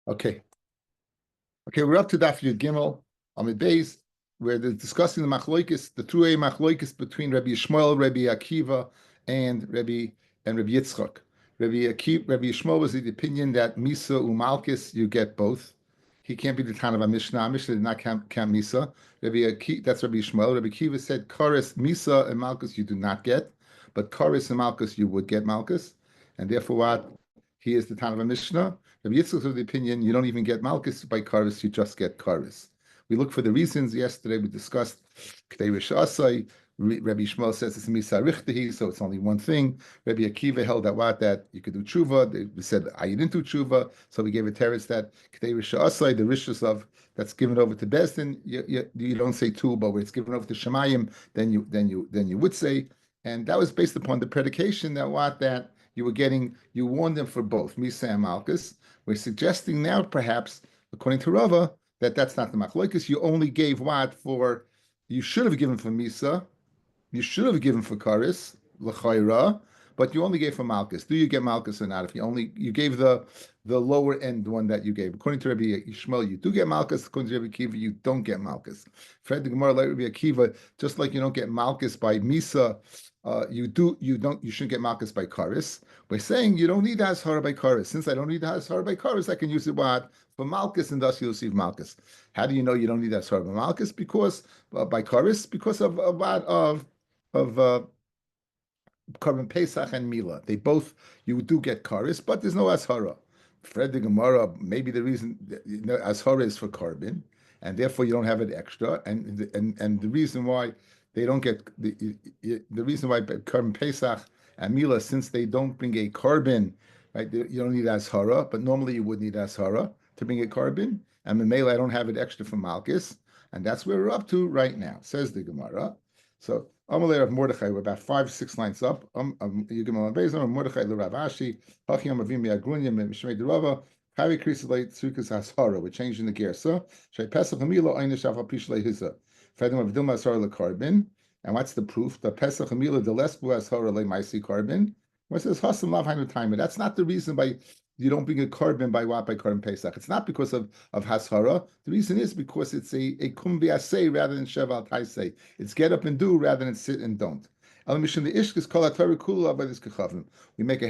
Okay. Okay, we're up to Daf Yud Gimel Amid Beis, where they're discussing the machloikis, the true machloikis between Rabbi Yishmael, Rabbi Akiva, and Rabbi Yitzchak. Rabbi Yishmael was the opinion that Misa umalkis you get both. He can't be the Tan of a Mishnah. Mishnah did not count Misa. That's Rabbi Yishmael. Rabbi Akiva said Karis Misa and Malkus you do not get, but Karis and Malkus you would get Malkus, and therefore what? He is the Tan of a Mishnah. Rabbi Yitzchak of the opinion you don't even get Malkus by Karis, you just get Karis. We look for the reasons. Yesterday we discussed K'dei Rish Asai. Rabbi Shmuel says it's Misa Richtehi, so it's only one thing. Rabbi Akiva held that you could do tshuva. We said I didn't do tshuva, so we gave a teretz that K'dei Rish Asai, the rishus of that's given over to Bezdin. You don't say two, but when it's given over to Shemayim, then you would say, and that was based upon the predication that you warned them for both Misa and Malkus. We're suggesting now, perhaps, according to Rava, that's not the machloikis. You only gave you should have given for Misa, you should have given for Karis, l'chayra, but you only gave for Malkus. Do you get Malkus or not? If you gave the lower end one that you gave. According to Rabbi Yishmael, you do get Malkus. According to Rabbi Akiva, you don't get Malkus. Fred the Gemara, like Rabbi Akiva, just like you don't get Malkus by Misa, you shouldn't get Malkus by Karis. We're saying you don't need Hashara by Karis. Since I don't need Hashara by Karis, I can use it for Malkus, and thus you'll receive Malkus. How do you know you don't need Hashara by Malkus? Because by Karis, because of Korban Pesach and Mila. You do get Karis, but there's no Ashara. Fred the Gemara, maybe the reason Ashara is for Korban, and therefore you don't have it extra. And the reason why they don't get the reason why Korban Pesach and Mila, since they don't bring a Korban, right? You don't need Ashara, but normally you would need Ashara to bring a Korban. And Memela, I don't have it extra for Malchus, and that's where we're up to right now. Says the Gemara. So Amalei of Mordechai, we're about 5-6 lines up. You give them on Mordechai Rav Ashi, Hachim Avim Yagrunya Mishmei Derava, Kari Krisalei Tzukas Hashara. We're changing the gersa. Shay Pesach Hamila Einish Afa Pishlei Hisa. Fedim of Dilma Hashara LeKarbin. And what's the proof? The Pesach Hamila the less Hashara Le Maisi Karbin. Where it says Hasam Lav Hainu Timer. That's not the reason by you don't bring a Karbin by what? By Korban Pesach. It's not because of Hashara. The reason is because it's a Kum V'asei rather than Sheval Taisei. It's get up and do rather than sit and don't. We make a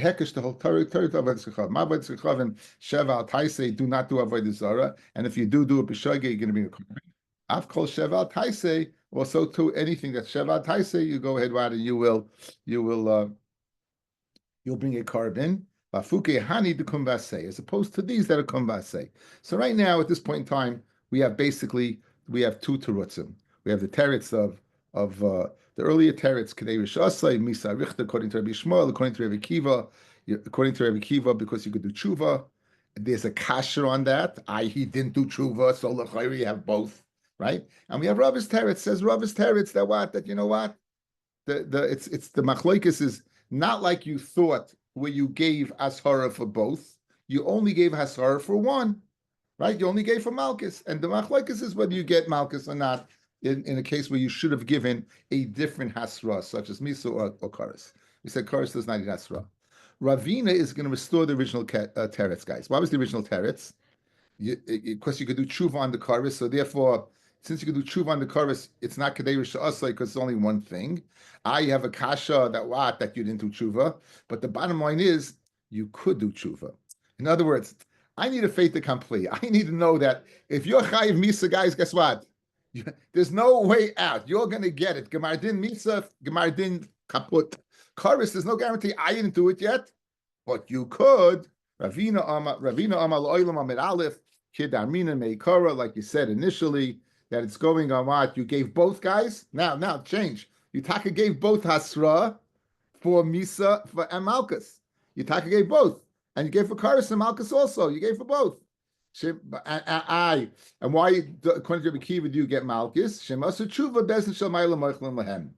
hekesh the whole Torah to avoid the Chachavim. Avoid the Chachavim, Sheval Taisei, do not do avoid the Zara. And if you do it b'shogeg, you're going to bring a Karbin. I've called Sheval Taisei, also to anything that's Sheval Taisei, you go ahead, and you'll bring a Karbin. As opposed to these that are kumbase. So right now, at this point in time, we have two terutzim. We have the teretz of the earlier teretz, K'dei Rish Asai, Misa Richta, according to Rabbi Yishmael, according to Rabbi Akiva, because you could do tshuva. There's a kasher on that. He didn't do tshuva, so l'chayri you have both, right? And we have Rav's teretz. Says Rav's teretz that you know what? It's the machloikis is not like you thought, where you gave Ashara for both. You only gave Ashara for one, right? You only gave for Malchus. And the Machlokes is whether you get Malchus or not in a case where you should have given a different Hasra, such as Misa or Karis. We said Karis does not need Hasra. Ravina is going to restore the original teretz, guys. What was the original teretz? Because you could do tshuva on the Karis, so therefore, since you could do tshuva on the Karis, it's not K'dei Rish Asai because it's only one thing. You have a kasha that you didn't do tshuva, but the bottom line is you could do tshuva. In other words, I need a fait accompli. I need to know that if you're chayiv misa, guys, guess what? There's no way out. You're going to get it. Gemar din misa, gemar din kaput. Karis, there's no guarantee. I didn't do it yet, but you could. Ravina amal oilam amid aleph kid armina meikara, like you said initially. That it's going on what? You gave both guys? Now, change. Yutaka gave both Hasra for Misa and Malchus. Yutaka gave both. And you gave for Karis and Malchus also. You gave for both. And why, according to Rabbi Akiva, do you get Malchus? Shemasu tshuva bezin shel ma'ila moichlin lahem.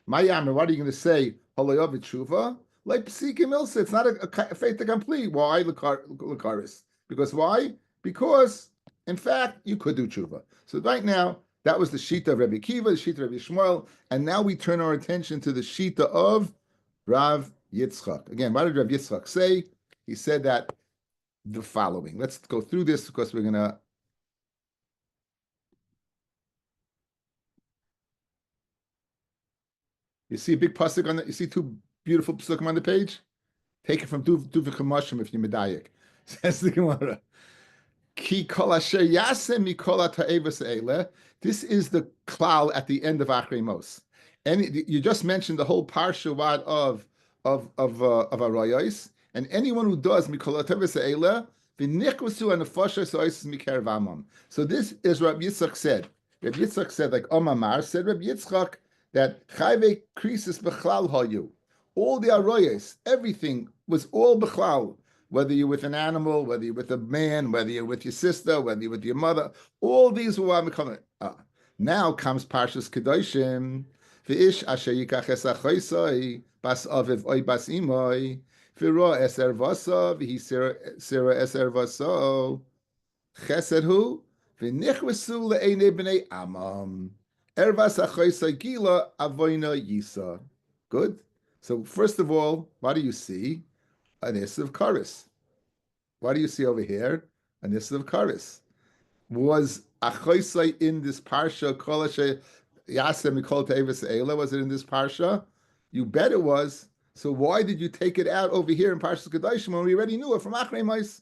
Mayam, what are you going to say? Holoyov tshuva? Like Psikim Ilsa. It's not a fait accompli. Why? Lekaris. Because why? Because in fact, you could do tshuva. So right now, that was the shita of Rabbi Akiva, the shita of Rabbi Shmuel, and now we turn our attention to the shita of Rav Yitzchak. Again, what did Rav Yitzchak say? He said that the following. Let's go through this because we're gonna. You see a big pasuk on the. You see two beautiful pasukim on the page. Take it from Duv if you're medayik. Says the Gemara. Ki kol asher yasem mikol ha'ta'evos eileh. This is the klal at the end of Achrei Mos. And you just mentioned the whole parsha wad of Arayos, and anyone who does mikol ha'ta'evos eileh v'nichvasu anafashos ha'osis mikerev amam. So this is Rabbi Yitzchak said. Rabbi Yitzchak said, like Omar said, Rabbi Yitzchak that chayve krisis bechlal hayu. All the Arayos, everything was all bechlal. Whether you're with an animal, whether you're with a man, whether you're with your sister, whether you're with your mother, all these were becoming. Now comes Parshas Kedoshim. V'ish asher yikach es achoisoi bas aviv oy bas imoy v'ro eser vaso v'hi sira eser vaso chesed hu v'nichvesu le'enei b'nei amam ervas achoisoi gila avoina yisa. Good. So first of all, what do you see? An issue of Karis. What do you see over here? An issue of Karis. Was Achoisai in this parsha? Kolashe Yasem Mikol Tevis Eila. Was it in this parsha? You bet it was. So why did you take it out over here in Parshas Kedoshim when we already knew it from Achrei Mos?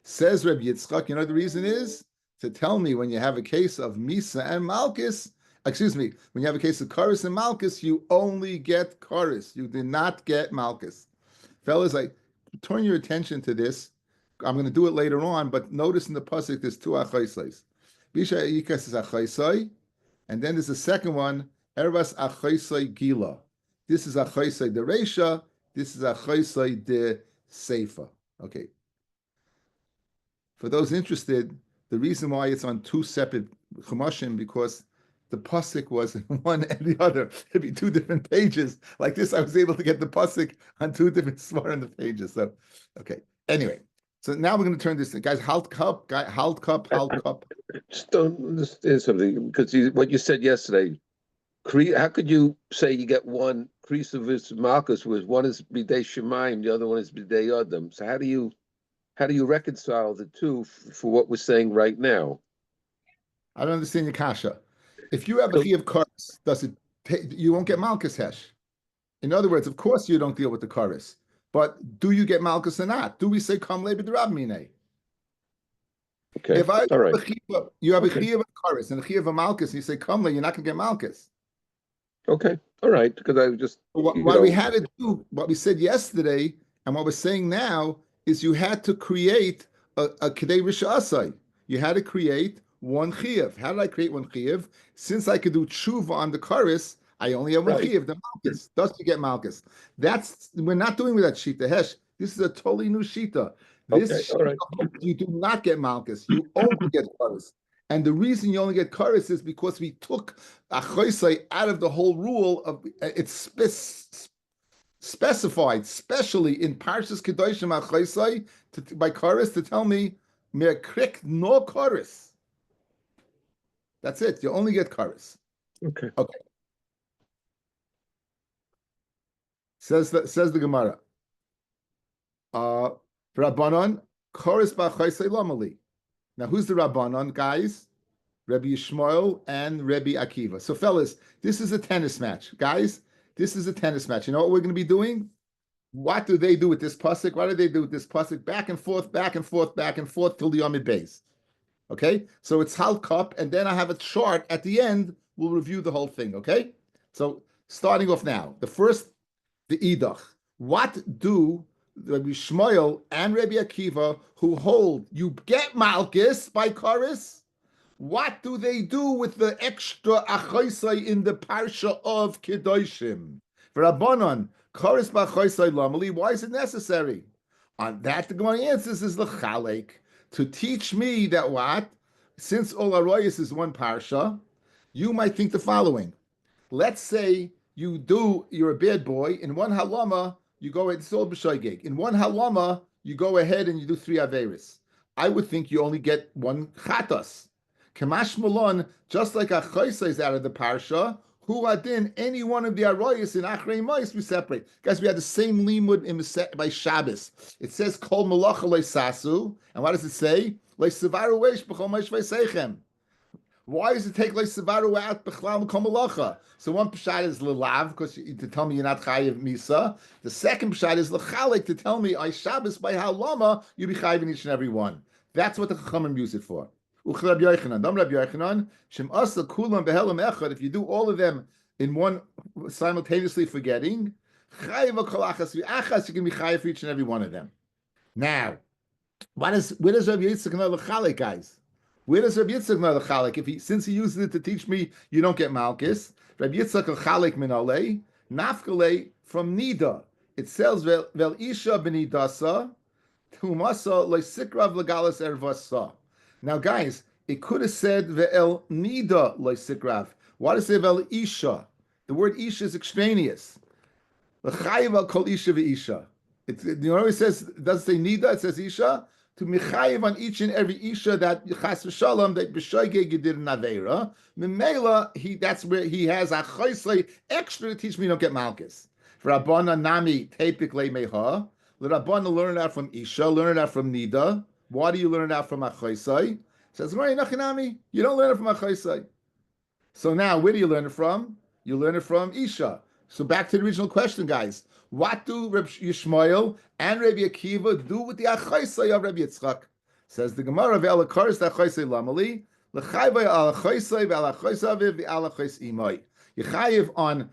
Says Rabbi Yitzchak. You know what the reason is? To tell me when you have a case of Misa and Malchus. Excuse me. When you have a case of Karis and Malchus, you only get Karis. You did not get Malchus. Fellas, I turn your attention to this. I'm going to do it later on, but notice in the pasuk there's two achaisais. Bisha yikas is achaisai, and then there's the second one, ervas achaisai gila. This is achaisai de reisha. This is achaisai de seifa. Okay. For those interested, the reason why it's on two separate chumashim because the pasuk was in one and the other. It'd be two different pages. Like this, I was able to get the pasuk on two different smart on the pages. So, okay. Anyway, so now we're going to turn this thing. Guys, halt cup. Just don't understand something because what you said yesterday. How could you say you get one Krisavis Malchus was one is Bidei Shemaim, the other one is Bidei Adam. So how do you reconcile the two for what we're saying right now? I don't understand your kasha. If you have a chi of karis, you won't get malchus hesh. In other words, of course you don't deal with the karis, but do you get malchus or not? Do we say kam le b'drab mine? Okay, if I all right. You have a chi of karis and a chi of a malchus, and you say kam le, you're not going to get malchus. Okay, all right. Because I just what we had to do, what we said yesterday, and what we're saying now is you had to create a kedei rishasai. You had to create one chiyuv. How did I create one chiyuv? Since I could do tshuva on the karis, I only have one chiyuv, the malchus. Thus you get malchus. We're not doing with that shita hesh. This is a totally new shita. This shita, you do not get malchus. You only get karis. And the reason you only get karis is because we took achoisai out of the whole rule of it's specified, especially in Parshas Kedoshim achoisai by karis to tell me mere krik no karis. That's it. You only get karis. Okay. Says the Gemara. Rabbanon karis b'chaisei lamali. Now, who's the Rabbanon, guys? Rabbi Yishmael and Rabbi Akiva. So, fellas, this is a tennis match. Guys, this is a tennis match. You know what we're going to be doing? What do they do with this pasuk? What do they do with this pasuk? Back and forth, back and forth, back and forth till the Yomid base. Okay? So it's Hal Cup, and then I have a chart at the end. We'll review the whole thing, okay? So, starting off now. The Idach. What do Rabbi Shmuel and Rabbi Akiva, who hold you get Malchus by Karis, what do they do with the extra achaisai in the parsha of Kedoshim? For Rabbanon, Karis b'achaisai lamali, why is it necessary? On that, the Gemara answers is l'chalek, to teach me that what? Since all Arayos is one parsha, you might think the following. Let's say you're a bad boy, in one halama, you go ahead, it's all b'shoigeg. In one halama, you go ahead and you do 3 averis. I would think you only get one chatas. Kamash malon, just like a chaysa is out of the parsha, Who adin any one of the arroyos in Achrei Mois we separate. Guys, we had the same limud in by Shabbos. It says kol malacha sasu, and what does it say? Sevaru weish b'chol meish v'seichem. Why does it take sevaru out b'chlal kol malacha? So one pshat is lelav, because to tell me you're not chayiv misa. The second pshat is lechalik, to tell me I Shabbos by how lama you be chayiv in each and every one. That's what the chachamim use it for. If you do all of them in one simultaneously forgetting, you can be chayiv for each and every one of them. Now, where does Rabbi Yitzchak know the chalik, guys? Where does Rabbi Yitzchak know the chalik? Since he uses it to teach me you don't get malchus, Rabbi Yitzchak a chalik min alei, nafkale from nida. It says vel isha benidasa, tumasa leisikrav legalas ervasa. Now, guys, it could have said ve'el nida leisikrav. Why does it say ve'el isha? The word isha is extraneous. L'chayiv al kol isha ve'isha. You know it says, it doesn't say nida, it says isha. To mechayiv on each and every isha that chas v'shalom that b'shoigeg you did an aveira. Memela, that's where he has a choisle extra to teach me you don't get malchus. For Rabbana nami tepik le meha. Let Rabbana learn that from isha, learn that from nida. Why do you learn that from achoisai? Says, you don't learn it from achoisai. So now, where do you learn it from? You learn it from isha. So back to the original question, guys. What do Reb Yishmael and Rabbi Akiva do with the achoisai of Rabbi Yitzchak? Says the Gemara, ve'alakars achoisai lamali, l'chayvay al achoisai ve'al achoisai ve'al achois imai. You chayiv on,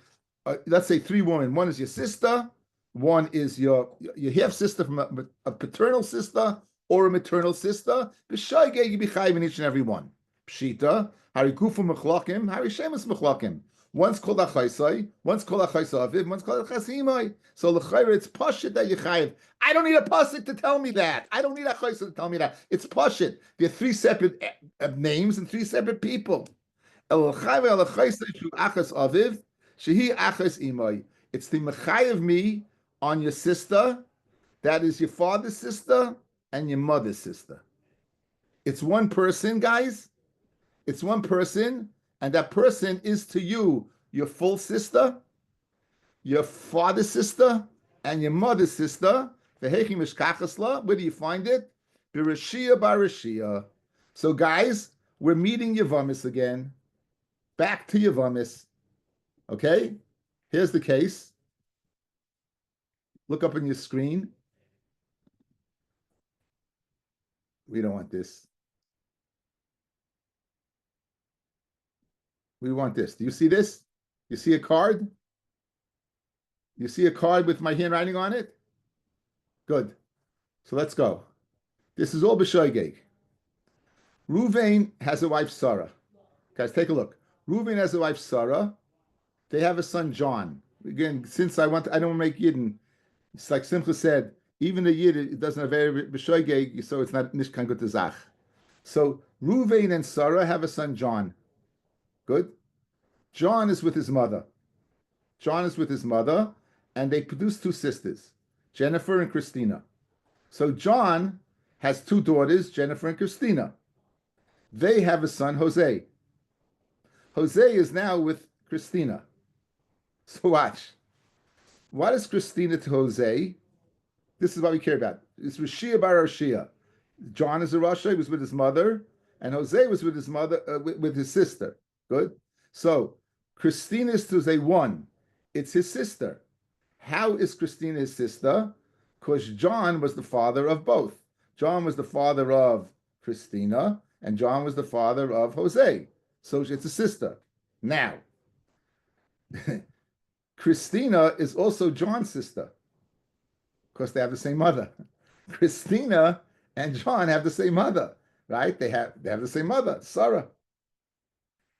let's say 3 women. One is your sister, one is your half sister from a paternal sister, or a maternal sister, b'shaygei you be chayiv in each and every one. Pshita, hari kufu mechlakim, hari shemus mechlakim. One's called achaisai, one's called achaisaviv, one's called achasimai. So l'chayr, it's pashit that you chayiv. I don't need a pasuk to tell me that. I don't need a chaisa to tell me that. It's pashit. There are 3 separate names and 3 separate people. El l'chayr el achaisai shu achas aviv, shehi achas imai. It's the mechayiv me on your sister, that is your father's sister, and your mother's sister. It's one person, guys. It's one person, and that person is to you your full sister, your father's sister, and your mother's sister. Where do you find it? Bereshia barashia. So, guys, we're meeting Yavamis again. Back to Yavamis. Okay? Here's the case. Look up on your screen. We don't want this. We want this. Do you see this? You see a card? You see a card with my handwriting on it? Good. So let's go. This is all b'shoigeg. Ruvain has a wife, Sarah. Guys, take a look. Ruvain has a wife, Sarah. They have a son, John. Again, since I don't make Yidden, it's like Simcha said, even the Yid, it doesn't have very b'shoigeg, so it's not nishkan gut zach. So Ruvain and Sarah have a son, John. Good. John is with his mother. John is with his mother, and they produce 2 sisters, Jennifer and Christina. So John has 2 daughters, Jennifer and Christina. They have a son, Jose. Jose is now with Christina. So watch. What is Christina to Jose? This is what we care about. It's Rashia bar Rashia. John is a Rasha. He was with his mother, and Jose was with his mother, with his sister. Good. So Christina is to Jose 1. It's his sister. How is Christina his sister? Because John was the father of both. John was the father of Christina, and John was the father of Jose. So it's a sister. Now, Christina is also John's sister, because they have the same mother. Christina and John have the same mother, right? They have the same mother, Sarah.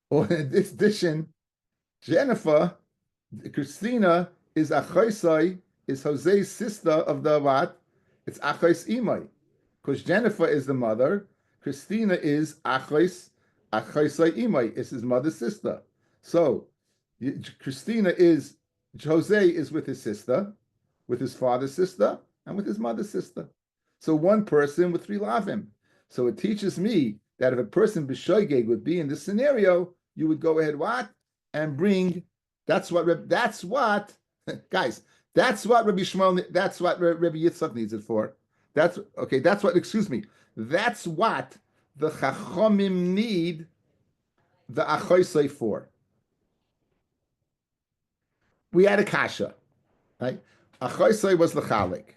Or in addition, Jennifer, Christina is Achaisai, is Jose's sister of the what? It's Achais Imai. Because Jennifer is the mother, Christina is Achaisai Imai, is his mother's sister. So Christina is, Jose is with his sister, with his father's sister, and with his mother's sister. So one person with 3 lavim. So it teaches me that if a person b'shoigeg would be in this scenario, you would go ahead what? and bring. That's what guys. That's what Rabbi Shmuel. That's what Rabbi Yitzchak needs it for. That's okay. That's what. Excuse me. That's what the Chachomim need the Achoisei for. We had a kasha, right? Achoisei was lechalik.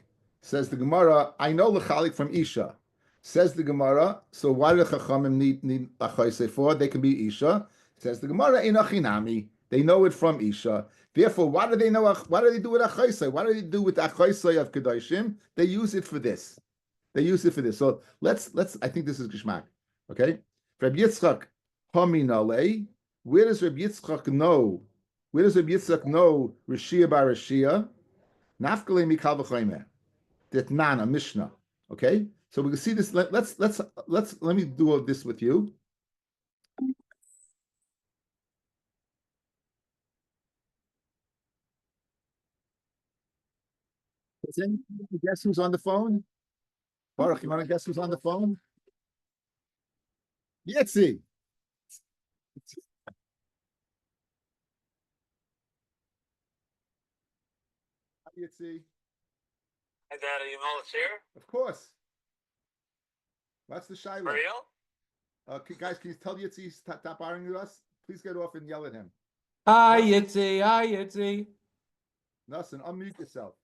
Says the Gemara. I know lechalik from Isha. Says the Gemara. So why do the Chachamim need Achoisei for? They can be Isha. Says the Gemara. Inachinami. They know it from Isha. Therefore, why do they know? What do they do with Achoisei? What do they do with the Achoisei of Kedoshim? They use it for this. They use it for this. So let's. I think this is Gishmak. Okay. Rabbi Yitzchak Haminale. Where does Rabbi Yitzchak know? Where does Rabbi Yitzchak know Rishia bar Rishia? Nafkale mikal v'chaymer. Ditnan, a Mishnah. Okay. So we can see this. Let me do all this with you. Guess who's on the phone? Baruch, you want to guess who's on the phone? Yitzi. Hi, Yitzi. Hi, Dad. Are you all here? Of course. What's the Shiloh? For real? Guys, can you tell Yitzi stop arguing with us? Please get off and yell at him. Hi, Yitzi. Hi, Yitzi. Nelson, unmute yourself.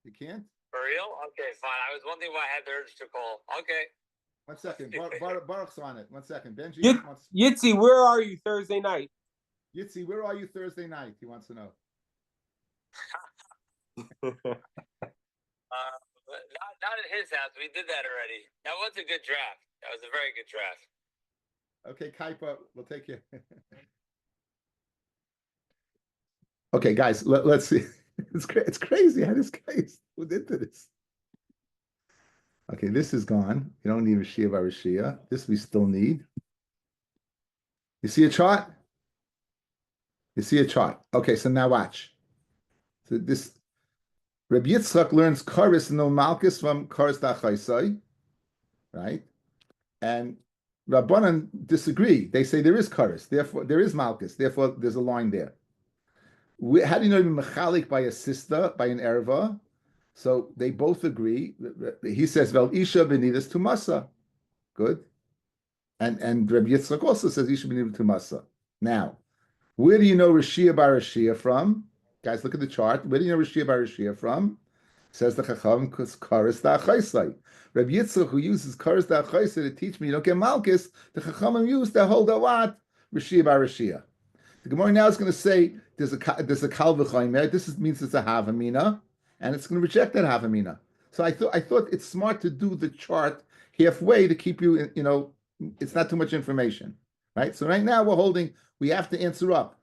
You can't? For real? Okay, fine. I was wondering why I had the urge to call. Okay. 1 second. Baruch's on it. 1 second. Benji wants... Yitzi, where are you Thursday night? Yitzi, where are you Thursday night? He wants to know. Not at his house. We did that already. That was a good draft. That was a very good draft. Okay, Kaipa, we'll take you. Okay, guys, let's see. It's crazy how this guy's put into this. Okay, this is gone. You don't need Rishia by Rishia. This we still need. You see a chart? You see a chart. Okay, so now watch. So this Rabbi Yitzchak learns Karis and no Malchus from Karis Dachaisai, right? And Rabbanan disagree. They say there is Karis, therefore there is Malchus, therefore there's a line there. How do you know you're mechalik by a sister, by an erva? So they both agree. He says, "Vel isha benidas tumasa." Good. And Rabbi Yitzchak also says isha benidas tumasa. Now, where do you know Rishia bar Rishia from? Guys, look at the chart. Where do you know Rishia bar Rishia from? Says the Chacham, because Karis da'achaisai. Rabbi Yitzchak, who uses Karis da'achaisai to teach me you don't get Malchus, the Chachamim use to hold a what? Rishia bar Rishia. The Gemara now is going to say there's a kal v'chaymer. This means it's a havamina, and it's going to reject that havamina. So I thought it's smart to do the chart halfway to keep you, it's not too much information, right? So right now we have to answer up.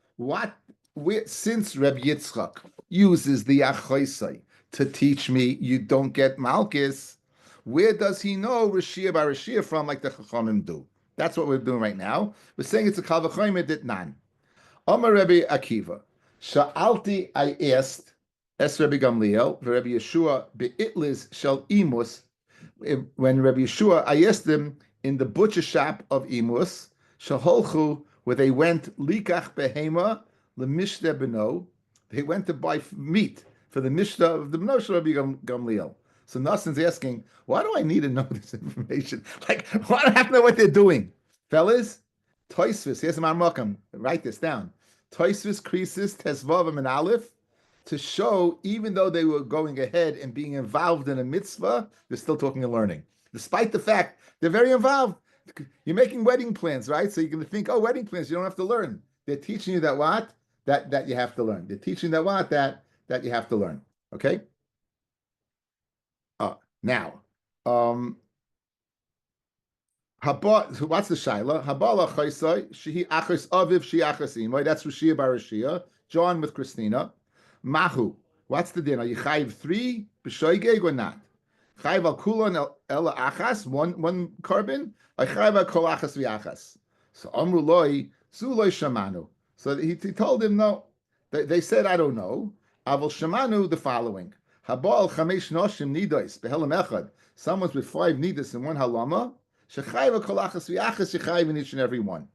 Since Reb Yitzchak uses the achoisai to teach me you don't get Malchus, where does he know Rishia bar Rishia from like the Chachamim do? That's what we're doing right now. We're saying it's a kal v'chaymer ditnan. Amar Rabbi Akiva, Sha'alti, I asked, Es Rabbi Gamliel, Rabbi Yeshua, Be'itlis shel imus, when Rabbi Yeshua, I asked him in the butcher shop of imus, Shaholchu, where they went, Likach behema, lemishteh beno, they went to buy meat for the mishteh of the beno shel Rabbi Gamliel. So Nassan's asking, why do I need to know this information? Like, why do I have to know what they're doing? Fellas, Toisvis, here's my Makam, write this down. Toisvis Krisis Tesvav and Aleph, to show even though they were going ahead and being involved in a mitzvah, they're still talking and learning. Despite the fact they're very involved. You're making wedding plans, right? So you're going to think, oh, wedding plans, you don't have to learn. They're teaching you that what? That you have to learn. They're teaching that what? That you have to learn. Okay? Now, what's the shaila? Habala chaysai shehi achas aviv she achas imoy. That's Rishia bar Rishia. John with Christina. Mahu. What's the din? Are you chayiv 3 b'shoigeg or not? Chayiv al kulon ela achas one carbon. Or chayiv al kol achas v'achas. So amru loy zu loy shamanu. So he told him no. They said I don't know. Aval shamanu the following. Habal chamesh noshim nidos behelam echad. Someone's with 5 nidos and 1 halama. Shechayva kolachas v'achas shechayv in each and every one.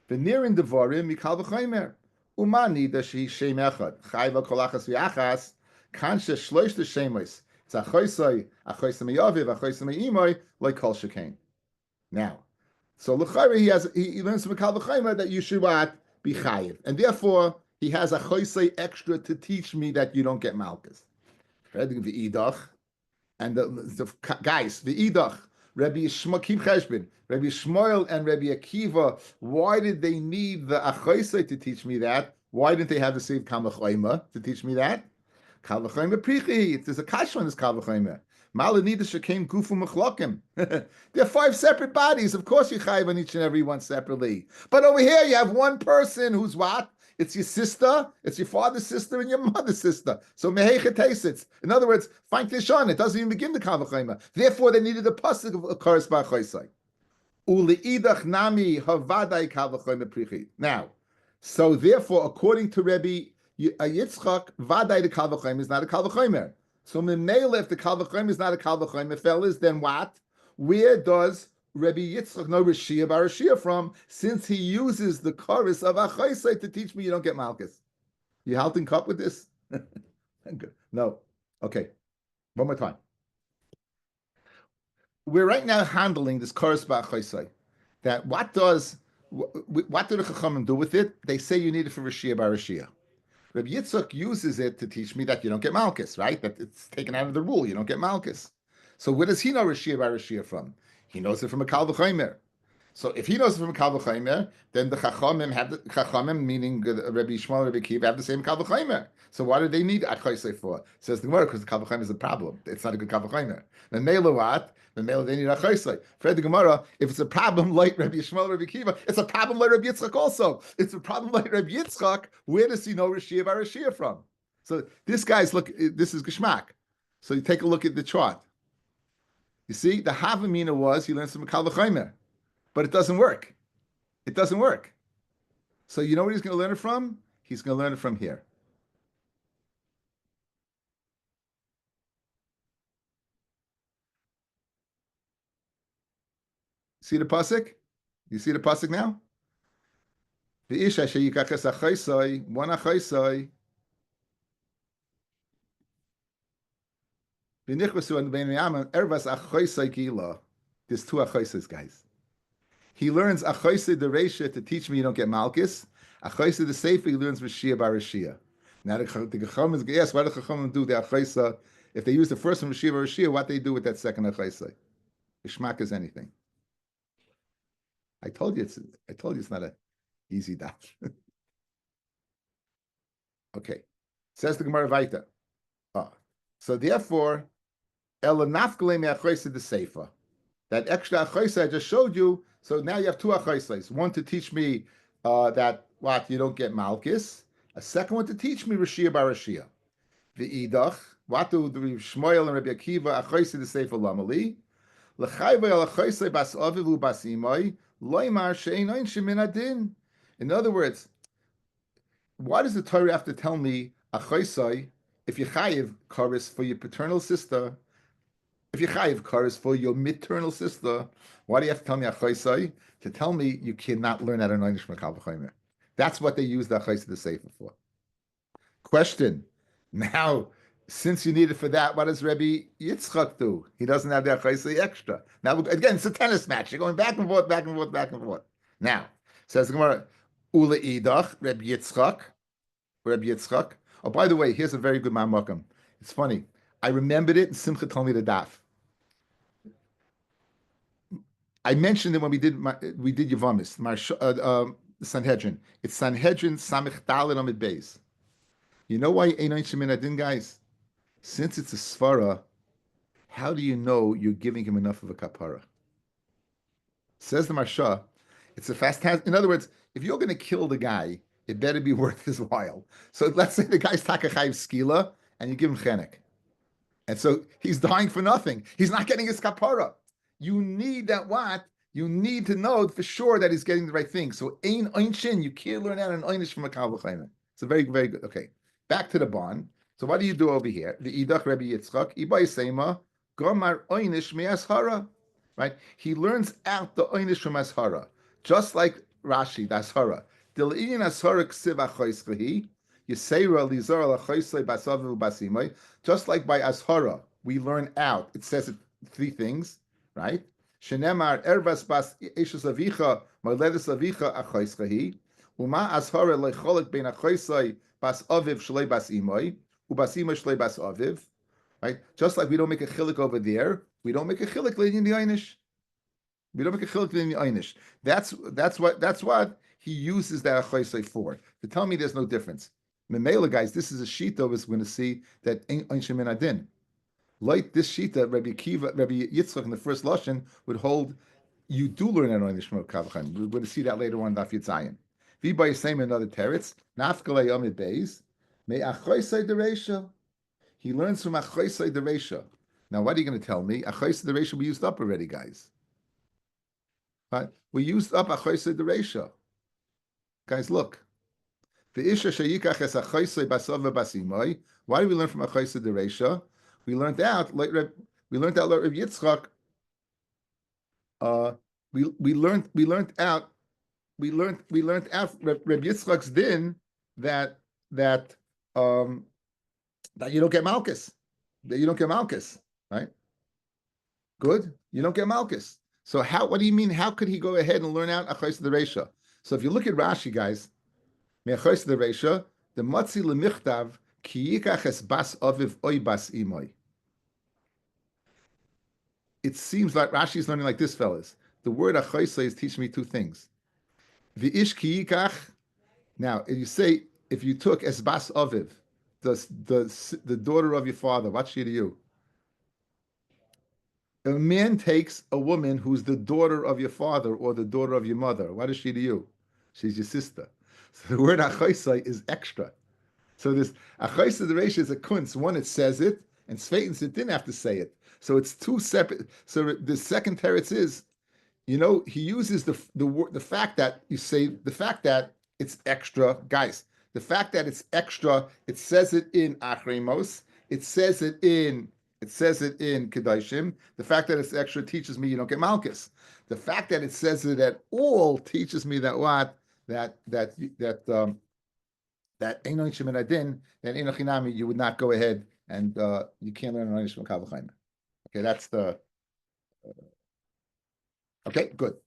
V'nirin devarim mikal v'chaymer. Umani da shehi shem echad. Chayva kolachas v'achas. Kansha shloish the shemois. It's achoisai meyaviv, achoisai meimoi, like kol shekain. Now, so l'chayre he learns from mikal v'chaymer that you should what? Be chayiv. And therefore, he has a choisai extra to teach me that you don't get malchus. V'idach. And the guys, the Idach, Rabbi Shmuel and Rabbi Akiva, why did they need the Achoisei to teach me that? Why didn't they have the same Kalvachoima to teach me that? Kalvachoima Prichi, there's a kash on this Kalvachoima. Malanida Shekem Gufu Mechlokim. There are 5 separate bodies. Of course, you chayiv on each and every one separately. But over here, you have one person who's what? It's your sister, it's your father's sister, and your mother's sister. So mehecha teisitz. In other words, find tishon. It doesn't even begin the kavachayma. Therefore, they needed a pasuk of Karas Ba'Choisai. Uliidach nami havadai kavachayma prichi. Now, so therefore, according to Rabbi Yitzchak, vadai the kavachayma is not a kavachaymer. So memela, if the kavachayma is not a kavachaymer, fellas, then what? Where does Rabbi Yitzchak know Rashia bar Rashia from, since he uses the chorus of Achaisai to teach me you don't get Malchus? You halting cup with this? No. Okay. One more time. We're right now handling this chorus of Achaisai. That what do the Chachamim do with it? They say you need it for Rashia bar Rashia. Rabbi Yitzchak uses it to teach me that you don't get Malchus, right? That it's taken out of the rule. You don't get Malchus. So where does he know Rashia bar Rashia from? He knows it from a Kal V'Chaymer. So if he knows it from a Kal V'Chaymer, then the Chachamim, meaning Rabbi Shmuel, Rabbi Akiva, have the same Kal V'Chaymer. So why do they need Achaisei for? Says the Gemara, because the Kal V'Chaymer is a problem. It's not a good Kal V'Chaymer. Then Mela what? Then Mela they need Achaisei. For the Gemara, if it's a problem like Rabbi Shmuel, Rabbi Akiva, it's a problem like Rabbi Yitzchak also. It's a problem like Rabbi Yitzchak. Where does he know Rashia bar Rashia from? So this guy's look. This is Geshmak. So you take a look at the chart. You see, the Havamina was he learns from Kal V'Chaymer, but it doesn't work. It doesn't work. So you know what he's going to learn it from? He's going to learn it from here. See the pasuk? You see the pasuk now? V'isha sheyikaches achaisai, one achaisai. There's 2 achaisas, guys. He learns achaisa the Reisha to teach me you don't get Malchus. Achaisa the Sefer he learns Rashia bar Rashia. Now the Chacham is yes, why do the Chacham do the achaisa? If they use the first one Rashia bar Rashia, what they do with that second achaisa? Ishmak is anything. I told you it's not a easy daf. Okay, says the Gemara Vaita. So therefore, the Sefer. That extra achaisa I just showed you. So now you have 2 achaisas. One to teach me that what you don't get Malchus. A second one to teach me Rashia bar Rashia. The Idach. What do the Shmuel and Rabbi Akiva achaisa the Sefer lamali? L'chayvay al achaisa bas avivu bas imay loymar she'einoin shemin adin. In other words, why does the Torah have to tell me achaisa if you chayiv karis for your paternal sister? If you chayiv karis for your maternal sister, why do you have to tell me achaisai? To tell me you cannot learn at an einish mekal v'chaymer. That's what they use the achaisai the sefer for. Question. Now, since you need it for that, what does Rabbi Yitzchak do? He doesn't have the achaisai extra. Now, again, it's a tennis match. You're going back and forth, back and forth, back and forth. Now, says the Gemara, Ula idach, Rabbi Yitzchak. Oh, by the way, here's a very good ma'amakam. It's funny. I remembered it, and Simcha told me the daf. I mentioned it when we did Yavamis, Sanhedrin. It's Sanhedrin Samich Dalet Amid Beis. You know why Einoin Shemin Adin, guys? Since it's a svara, how do you know you're giving him enough of a kapara? Says the Marsha, it's a fast task. In other words, if you're going to kill the guy, it better be worth his while. So let's say the guy's takachayv skila, and you give him chenek. And so he's dying for nothing. He's not getting his kapara. You need that what? You need to know for sure that he's getting the right thing. So ein einshin, you can't learn out an einish from a kavachayim. It's a very, very good. Okay, back to the bond. So what do you do over here? The idach Rabbi Yitzchak, ibay seima, gomar einish me'ashara. Right? He learns out the einish from ashara. Just like Rashi, the Ashara. Dil'in Ashara ksiv achoiskehi, Yisera lizar lachoisle basavu basimai. Just like by Ashara, we learn out. It says it, three things, right? Shenemar ervas bas eishus avicha moledes avicha achoiskehi. Uma Ashara lecholik ben achoisle bas aviv shlei bas imoi ubasimai shlei bas aviv. Right? Just like we don't make a chilik over there, we don't make a chilik in the einish. We don't make a chilik in the einish. That's what he uses that achoisle for. To tell me there's no difference. Memela, guys, this is a shita we're going to see that ain't Einshem min adin. Like this shita, Rabbi Yitzchak in the first lashon would hold. You do learn an Einish from Kavachan. We're going to see that later on. Daf Yitzayin. V'bay Yisayim another teretz. Nafkalei Yomid Beis. Me achoisei dereisha. He learns from achoisei dereisha. Now, what are you going to tell me? Achoisei dereisha we used up already, guys. Right? We used up achoisei dereisha. Guys, look. Why do we learn from Achoisei Dereisha? We learned out like Rabbi Yitzchak. We learned out Rabbi Yitzchak's din that you don't get Malkus. That you don't get Malkus, right? Good. You don't get Malkus. So what do you mean? How could he go ahead and learn out Achoisei Dereisha? So if you look at Rashi, guys. The matzi lemichtav ki yikach es bas aviv oy bas imoy. It seems like Rashi is learning like this, fellas. The word achoisei is teaching me two things. The ish ki yikach. Now, if you took es bas aviv, the daughter of your father, what's she to you? A man takes a woman who's the daughter of your father or the daughter of your mother. What is she to you? She's your sister. So the word achoisei is extra. So this achoisei dereisha is a kunz. One, it says it, and Sveitens it didn't have to say it. So it's two separate. So the second teretz is, he uses the fact that you say the fact that it's extra, guys. The fact that it's extra, it says it in Achremos. It says it in Kedoshim. The fact that it's extra teaches me you don't get Malkus. The fact that it says it at all teaches me that what. That Eino Yishim and Adin, that Eino Chinami, you would not go ahead and you can't learn Eino Yishim Kavachayim. Okay, that's the. Okay, good.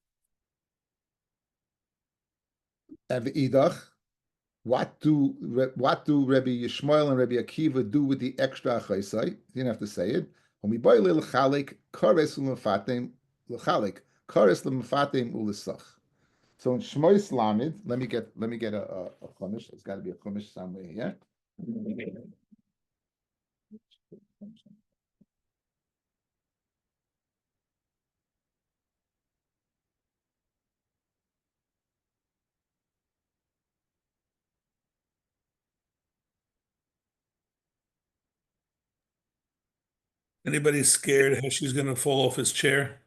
And the Idach, what do Rabbi Yishmael and Rabbi Akiva do with the extra achaisai? You didn't have to say it. When we buy little chalik, kares l'mafatim l'chalik, kares l'mafatim u'lisach. So in Shmois Lamed, let me get a chumash. There's got to be a chumash somewhere here. Anybody scared how she's going to fall off his chair?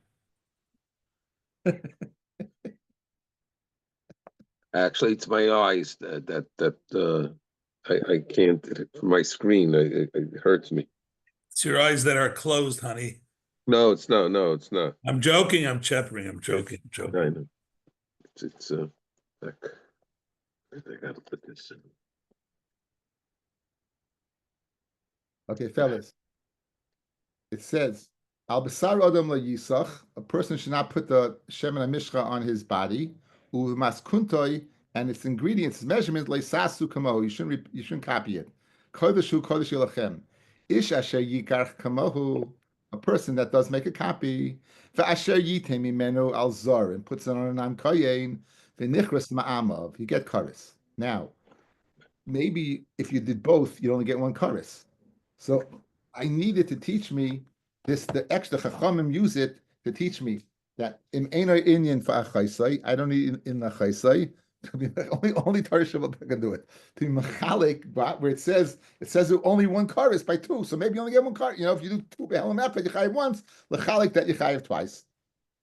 Actually, it's my eyes that I can't from my screen. It hurts me. It's your eyes that are closed, honey. No, it's not. No, it's not. I'm joking. I'm cheppering. I'm joking. I know. It's back. I gotta put this in. Okay, fellas. It says, Al Basar Adam La Yisach, a person should not put the Shemen HaMishcha on his body, Umas Kuntoi, and its ingredients, its measurements, Le Sasu Kamo, you shouldn't copy it. Kodeshu Kodesh Yilachem. Ish Asher Yikarch Kamohu, a person that does make a copy, V'asher Yitem Imenu Al Zor, and puts it on an Am Koyen, V'nichras Ma'amav, you get Karis. Now, maybe if you did both, you'd only get one Karis. So I needed to teach me this. The extra chachamim use it to teach me that in Eino Inyan for achaisai, I don't need in achaisai. Only Torah Shabbat can do it. To be machalik, where it says only one karis by two, so maybe you only get one karis. If you do two behelim echad, you chayiv once. Lechalik that you chayiv twice.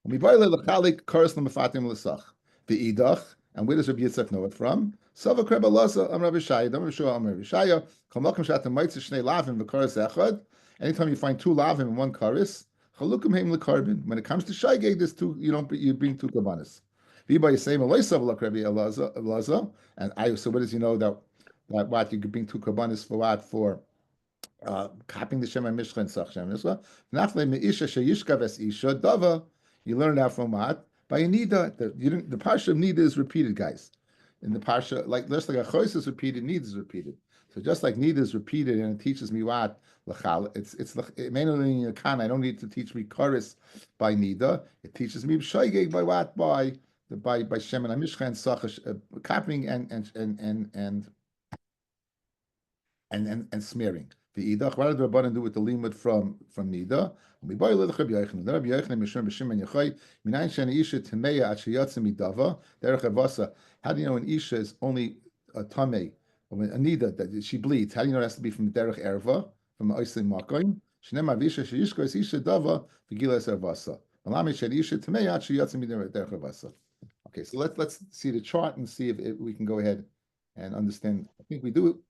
We boil lechalik karis lemafatim l'sach the idach. And where does Rabbi Yitzchak know it from? Sava Kreba Laza Am Rabbi Shaya, Am Rabbi Shua, Am Rabbi Shaya. Kamalkim Shatam Maitzah Shnei Lavim v'Karis Echad. Anytime you find two lavim and one karis, chalukim heim lekarbin. When it comes to shaygeg, there's two. You bring two kabanas. Viba Yisema Loisav Lak Rabbi Elazar. And I, so what does he know that what you could bring two karbanis for what? For copying the Shema Mishcha and Sach Shema Mishcha. Nachle Meisha Sheyishkav Es Isha Dava. You learn that from what? By a Nida. The parsha of Nida is repeated, guys. In the parsha, just like a Chos is repeated, Nida is repeated. So just like Nida is repeated and it teaches me what? Lachal. It's mainly in Kana. I don't need to teach me Karis by Nida. It teaches me B'shoigeg by what? By Shema Mishcha and Sach copying and smearing. The idach. What did the Rabbanan do with the limud from Nida? How do you know an isha is only a tamei, a nida that she bleeds? How do you know it has to be from the derech erva, from oislim makoim? Shnei mavisha sheyishko is isha dava v'gilas ervasa. Malami shed isha tamei at sheyatzim derech ervasa. Okay, so let's see the chart and see if we can go ahead and understand. I think we do.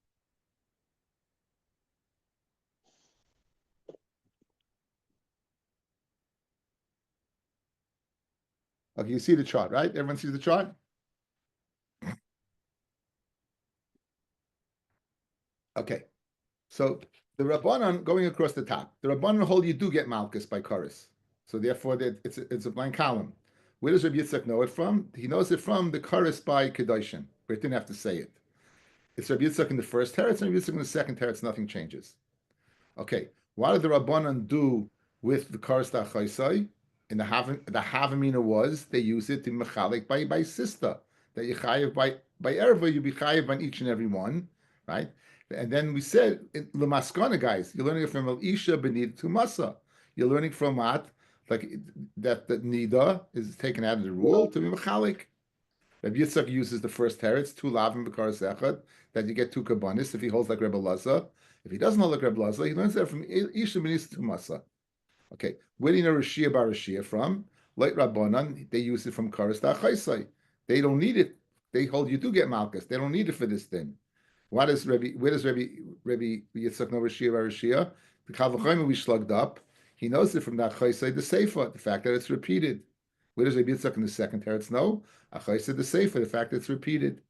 Okay, you see the chart, right? Everyone sees the chart? Okay. So the Rabbanan going across the top. The Rabbanan hold you do get Malchus by Chorus. So therefore it's a blank column. Where does Rabbi Yitzchak know it from? He knows it from the Chorus by Kedoshim. We didn't have to say it. It's Rabbi Yitzchak in the first teretz and Rabbi Yitzchak in the second teretz. Nothing changes. Okay. What did the Rabbanan do with the Chorus Tachaisai? In the Havamina was they use it to mechalik by sister. That you chayiv by erva, you be chayiv on each and every one, right? And then we said lemaskana, guys, you're learning it from El Isha Benid to Masa. You're learning from what? Like that nida is taken out of the rule to be mechalik. Rabbi Yitzchak uses the first teretz, two lavim b'karas echad, that you get two kabbanis if he holds like Rebbe Lazar. If he doesn't hold like Rebbe Lazar, he learns that from Isha Benid to Masa. Okay, where do you know Rashia bar Rashia from? Like Rabbanan, they use it from Karas Tachaisai. They don't need it. They hold you do get Malchus. They don't need it for this thing. Where does Rabbi Yitzchak know Rashia bar Rashia? The Kavachayim we slugged up. He knows it from that Chaisai the Seifa, the fact that it's repeated. Where does Rabbi Yitzchak in the second teretz know? Achaisai the Seifa, the fact that it's repeated.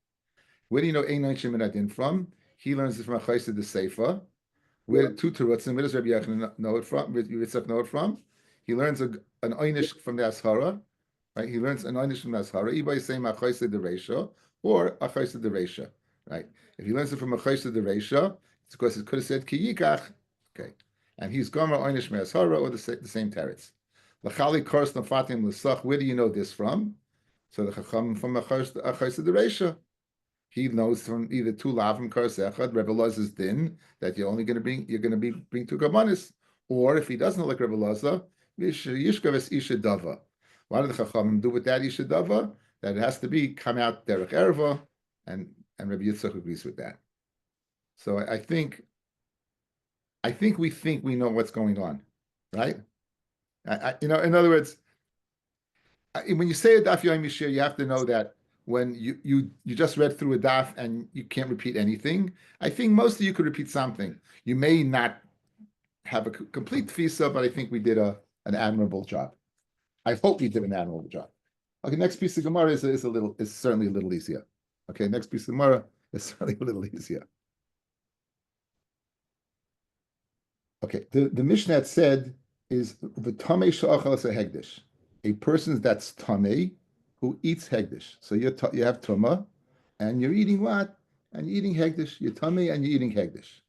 Where do you know Einon Shemin from? He learns it from Achaisai the Seifa. Where two terutzim? Where does Rabbi Yochanan know it from? Where does Yitzchak know it from? He learns an einish from the Ashara, right? He learns an einish from the Ashara. Either saying achaisa the Reisha or achaisa the Reisha, right? If he learns it from achaisa the Reisha, it's because it could have said kiyikach, okay, and he's gomer einish from Ashara or the same teretz. Lachali kors nafatim l'sach. Where do you know this from? So the chacham from achaisa the Reisha. He knows from either two lavim karas echad, Rebbe Lazar's din, that you're going to bring two karbanis, or if he doesn't know like Rebbe Lazar, yishkav es isha dava. What did the chachamim do with that isha dava? That it has to be come out derech erva, and Rebbe Yitzchak agrees with that. So I think we know what's going on, right? In other words, when you say a Daf Yomi shir, you have to know that when you just read through a daf and you can't repeat anything, I think most of you could repeat something. You may not have a complete tfisa, but I think we did an admirable job. I hope we did an admirable job. Okay, next piece of Gemara is certainly a little easier. Okay, next piece of Gemara is certainly a little easier. Okay, the Mishnah said is the tamei sha'achal as a hegdish, a person that's tamei who eats hegdish. So you have tuma, and you're eating what? And you're eating hegdish. You're tamei and you're eating hegdish.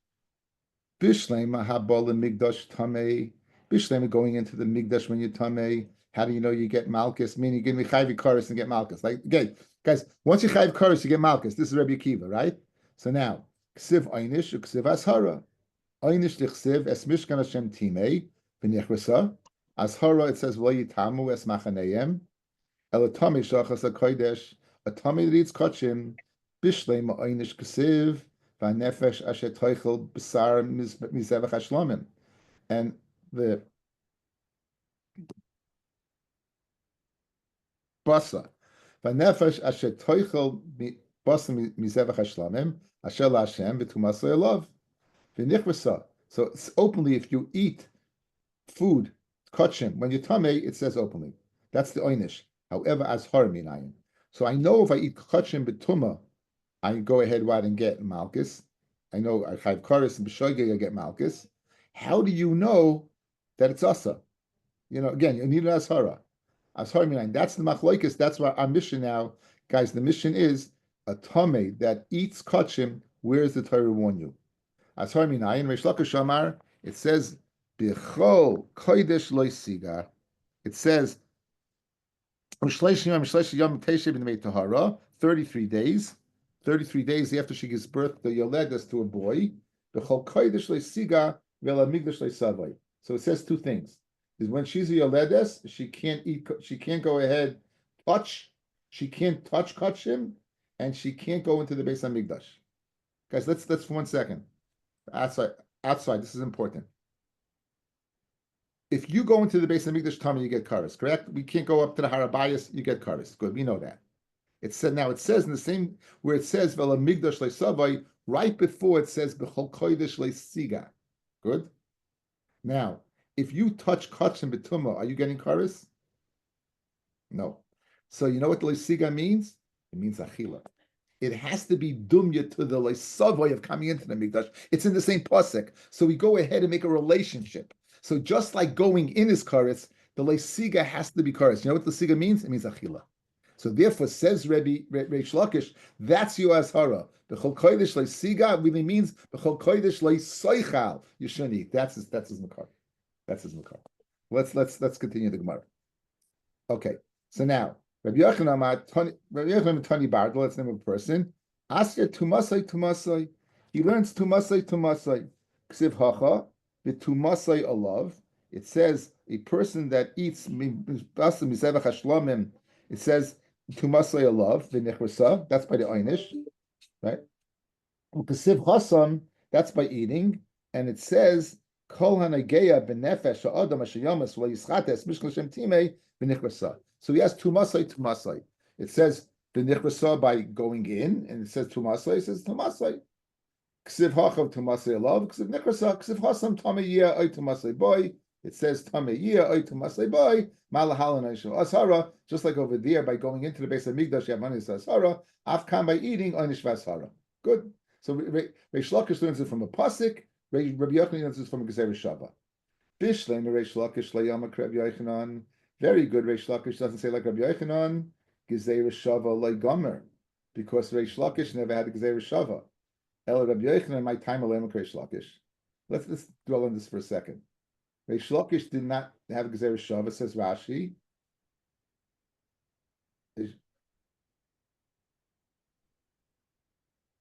Bishlema habol migdash tamei. Bishlema going into the migdash when you're tamei. How do you know you get malchus? Meaning you're going to be chayv karis and get malchus. Like again, guys, once you chayv karis, you get malchus. This is Rabbi Akiva, right? So now, ksiv einish uksiv ashara. Einish lichsiv es mishkan Hashem timei v'nichrasa. Ashara it says lo yitamu es machaneyem. Elatami shachas hakodesh, a tummy that eats kachim, bishlei ma'inish kesiv, v'nefesh asher toichel b'sar mizevach hashlamim, and the basa, v'nefesh asher toichel basa mizevach hashlamim, asher la'Hashem v'tumasa elav, v'nichvasa. So it's openly if you eat food kachim when you're tummy, it says openly. That's the einish. However, as har minayin. So I know if I eat kachim betuma, I go ahead and get malchus. I know I have karis and b'shogeg, I get malchus. How do you know that it's asa? Again, you need an ashara. Ashara meaning that's the machlokes. That's what our mission now, guys. The mission is a tame that eats kachim. Where does the Torah warn you? Ashara meaning in Reish Lakish Amar, it says b'chol kodesh loy sigar. It says 33 days. 33 days after she gives birth, the yoledes to a boy. So it says two things. Is when she's a yoledes, she can't eat. She can't go ahead touch. She can't touch kachim, and she can't go into the Beis Hamikdash. Guys, let's for 1 second. Outside. This is important. If you go into the Beis Hamikdash tummy, you get kares, correct? We can't go up to the Harabayas, you get kares. Good, we know that. It said now it says in the same where it says Vela Migdash Leisavai, right before it says Bechol Kodesh Leisiga. Good. Now, if you touch kachim betuma, are you getting kares? No. So you know what the Leisiga means? It means achila. It has to be dumya to the Leisavai of coming into the Migdash. It's in the same pasuk. So we go ahead and make a relationship. So just like going in is kares, the leisiga has to be kares. You know what the leisiga means? It means achila. So therefore, says Rabbi Reish Lakish, that's your ashara. B'chol kodesh leisiga really means b'chol kodesh leisoichal. You shouldn't eat. That's his makar. That's his makar. Let's continue the Gemara. Okay. So now Rabbi Yochanan Tani Bardel. Let's name a person. Asya tumasai. He learns tumasai. Ksiv hacha. It says a person that eats it says tumasay alav v'nechrasa. That's by the einish, right? Ukasiv hasam. That's by eating, and it says kol hanageya b'nefesh ha'adam ashayamas v'yischates mishkal shem timei v'nechrasa. So he has tumasay. It says v'nechrasa by going in, and it says tumasay. It says tumasay. Ksiv hachav tumasay alav, ksiv nechrasa, ksiv hasam tameyia oy tumasay boy. It says tameyia oy tumasay boy. Malahalan aishal ashara. Just like over there, by going into the Beis Hamikdash, you have money ashara. Afkan by eating oinish v'ashara. Good. So Reish Lakish learns it from a pasuk. Rabbi Yochanan learns it from a gezeira shava. Bishlein Reish Lakish leyamak Rabbi Yochanan. Very good. Reish Lakish doesn't say like Rabbi Yochanan. Gezeira shava legomer, because Reish Lakish never had a gezeira shava. El Rabbi Yochanan, my time alem Reish Lakish. Let's dwell on this for a second. Reish Lakish did not have a gezeira shava, says Rashi.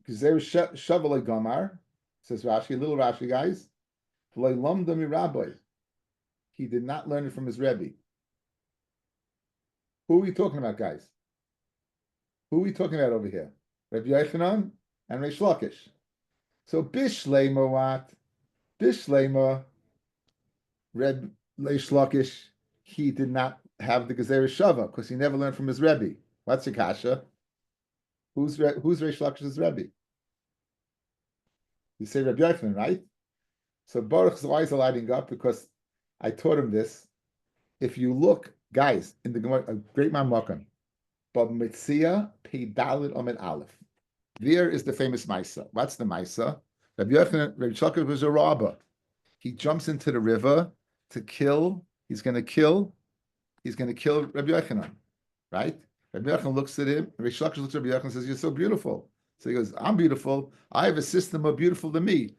Gezeira shava legamar, says Rashi. Little Rashi, guys. Le'lamda mi rabbi. He did not learn it from his Rebbe. Who are we talking about, guys? Who are we talking about over here? Rabbi Yochanan and Reish Lakish. So Bishlema what? Bishlema, Reb Reish Lakish, he did not have the gezeira shava because he never learned from his Rebbe. What's your kasha? Who's Reish Lakish's Rebbe? You say Rabbi Yochanan, right? So Baruch's eyes are lighting up because I taught him this. If you look, guys, in the Gemara, a great man Makos, Bab Mitzia Pei Dalet Amid Aleph. There is the famous Maisa. What's the Maisa? Rabbi Yochanan was a robber. He jumps into the river to kill. He's going to kill Rabbi Yochanan, right? Rabbi Yochanan looks at him. Rabbi Lakish looks at Rabbi Yochanan and says, "You're so beautiful." So he goes, "I'm beautiful. I have a sister more beautiful than me.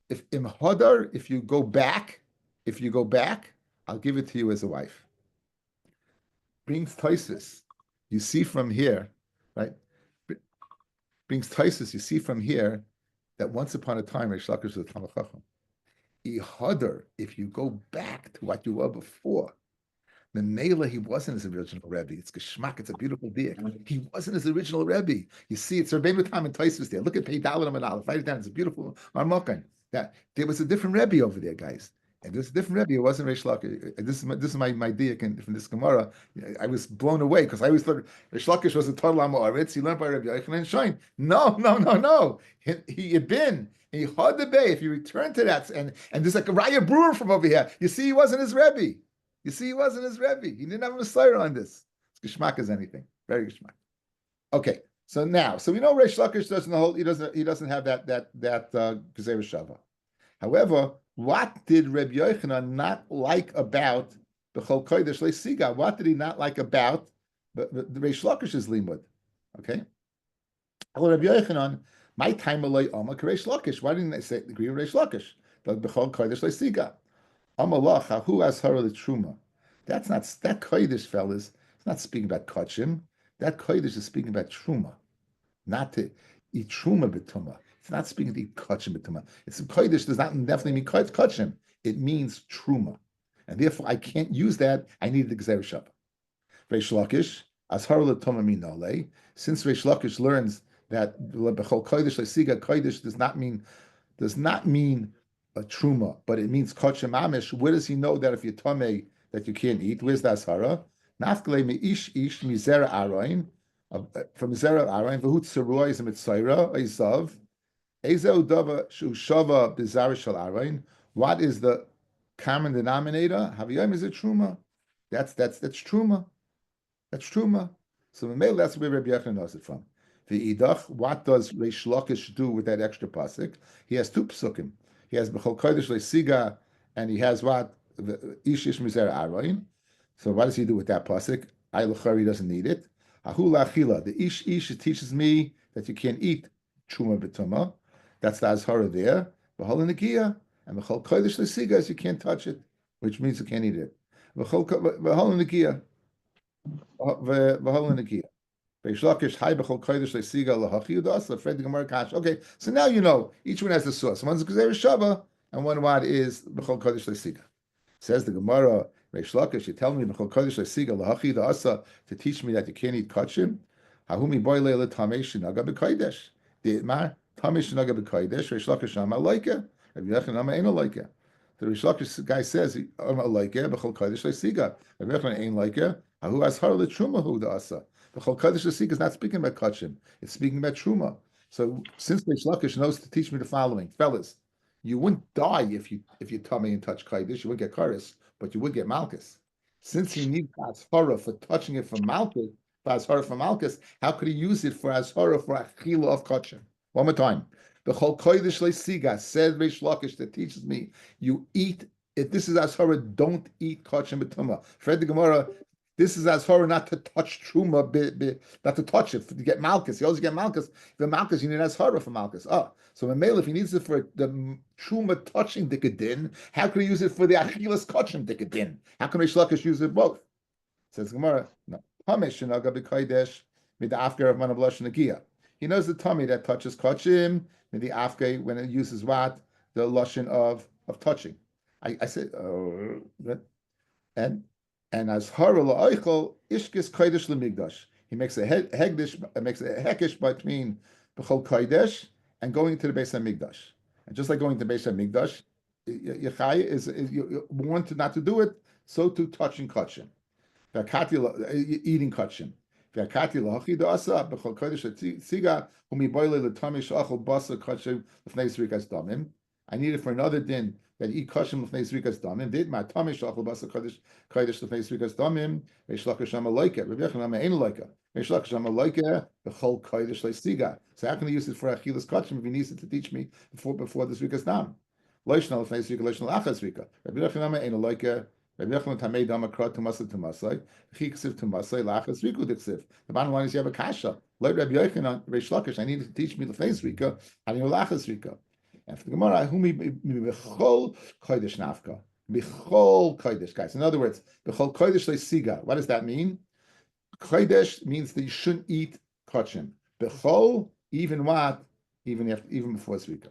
If you go back, I'll give it to you as a wife." Brings Taisus. You see from here, right? Brings Taisus. You see from here that once upon a time, Reish Lakish was a Talmid Chacham. If you go back to what you were before, the Mela, he wasn't his original Rebbe. It's geschmack. It's a beautiful deal. He wasn't his original Rebbe. You see, it's Rabbeinu Tam and Taisus there. Look at Pei Dalet Amid Aleph. Write it down. It's a beautiful marmokan. That there was a different Rebbe over there, guys. And there's a different Rebbe. It wasn't Reish Lakish. This is my diak from this Gemara. I was blown away because I always thought Reish Lakish was a total Amoritz. He learned by Rabbi Yochanan and Shine. No. He had been. He had the bay. If you return to that, and there's like a Raya Brewer from over here. You see, he wasn't his Rebbe. He didn't have a Messiah on this. It's geschmack as anything. Very geschmack. Okay, so now, so we know Reish Lakish doesn't hold. He doesn't have that Gezerah Shava. However, what did Rabbi Yochanan not like about B'chol Kodesh Leisiga? What did he not like about the Reish Lakish's limud? Okay. Hello, Rabbi Yochanan. My time alay Amar Reish Lakish. Why didn't they say agree with Reish Lakish? The B'chol Kodesh Leisiga. Amalacha, who has her the truma? That's not that Kodesh, fellas. It's not speaking about kachim. That Kodesh is speaking about truma, not to eat truma betuma. It's not speaking to eat kachim betuma. It's Kodesh does not definitely mean kachim. It means truma, and therefore I can't use that. I need the Gezerah Shava. Reish Lakish as har l'tuma minole. Since Reish Lakish learns that b'chol Kodesh leisiga Kodesh does not mean a truma, but it means kachim amish. Where does he know that if you're tamei that you can't eat? Where's the ashara? Nafkele me ish mizera aroin from zera aroin v'hut seruah is a mitzayra isav ezeu dava shu shava bizarre shel aroin. What is the common denominator? Haviyim is a truma. That's truma. That's truma. So the male, that's where Rabbi Yochanan knows it from. The idach, what does Reish Lakish do with that extra pasuk? He has two psukim. He has B'chol Kodesh Leisiga, and he has what? The Ish Mizer Aroin. So what does he do with that pasuk? I Lachari doesn't need it. Ahu Lachila. The Ish teaches me that you can't eat Truma B'tuma. That's the Azhara there. B'chol Negiya. And B'chol Kodesh Leisiga is you can't touch it, which means you can't eat it. B'chol Negiya. B'chol Negiya. Okay, so now you know each one has the source. One's Gezerah Shava, and one is B'chol Kodesh Leisiga. Says the Gemara, Reish Lakish, you tell me B'chol Kodesh Leisiga lahachi da'asa to teach me that you can't eat kachim. Hahumi boile letamei shinaga b'kodesh. Di'mar tamei shinaga b'kodesh. Reish Lakish ama loike. Rabbi Yochanan ama eino loike. The Reish Lakish guy says ama loike B'chol Kodesh Leisiga. Rabbi Yochanan ain't loike. Hahu has har letrumahu da'asa. The Chol Kodesh Leisiga is not speaking about kachim; it's speaking about truma. So, since Reish Lakish knows to teach me the following, fellas, you wouldn't die if you tummy and touch kodesh, you wouldn't get karis, but you would get malchus. Since he needs ashara for touching it for malchus, how could he use it for ashara for achila of kachim? One more time, the Chol Kodesh Leisiga said Reish Lakish that teaches me you eat. If this is ashara, don't eat kachim betuma. Fred the Gemara. This is as far not to touch truma, not to touch it, to get malchus. You always get malchus. The malchus, you need as hara for malchus. So a male, if he needs it for the truma touching dikadin, how can he use it for the achilas kachim dikadin? How can Reish Lakish use it both? Says Gemara, no. He knows the tummy that touches kachim, the afke when it uses what? The lashon of touching. I said, and as hara la'oichel ishkis kodesh lemigdash, he makes a hekish between b'chol kodesh and going to the Beis Hamikdash. And just like going to the Beis Hamikdash, Yechai is you want not to do it. So too touching kachim, eating kachim. V'akati lahachi da'asa b'chol kodesh tzigah umiboyle l'tamish achol basa kachim l'fnei zrikas damim. I need it for another din that eat kashim l'fnei zrikas damim. Did my tamish achol basa kodesh l'fnei zrikas damim. Reish Lakish ama loike. Rabbi Yochanan ama ein loike. Reish Lakish ama loike b'chol kodesh leisiga. So how can I use it for achilas kachim if he needs it to teach me before the zrikas dam? Loishna l'fnei zrika loishna l'achas zrika. Rabbi Yochanan ama ein loike. Rabbi Yochanan tamei dama krat tumasay tumasay. Chiksiv tumasay lachas zriku diksiv. The bottom line is you have a kasha. Like Rabbi Yochanan, Reish Lakish, I need to teach me l'fnei zrika how do you lachas zrika. After the Gemara, b'chol kodesh nafka, b'chol kodesh, guys. In other words, b'chol kodesh leisiga. What does that mean? Kodesh means that you shouldn't eat kachim. B'chol, even what? Even before zrika,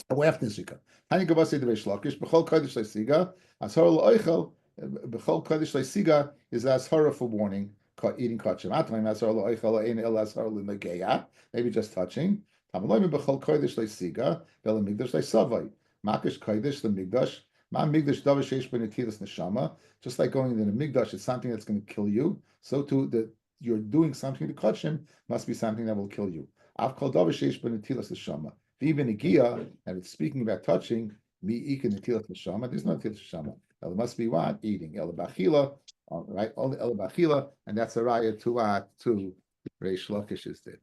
or after zrika. Hani gavasei the Reish Lakish. B'chol kodesh leisiga. Ashara la'oichel. B'chol kodesh leisiga is ashara for warning. Eating kachim. Atayim ashara la'oichel ein el ashara l'negeya. Maybe just touching. B'chol kodesh leisiga, v'el migdash leisavai. Makos kodesh lemigdash. Ma migdash davar sheish b'netilas neshama. Just like going in the migdash, it's something that's going to kill you. So too, that you're doing something to kachim must be something that will kill you. Av kol davar sheish b'netilas neshama. V'ibn igia, and it's speaking about touching. Mi ika netilas neshama. There's no netilas neshama. It must be what? Eating. El b'achila, right? Only el b'achila, and that's a raya to Reish Lakish's did.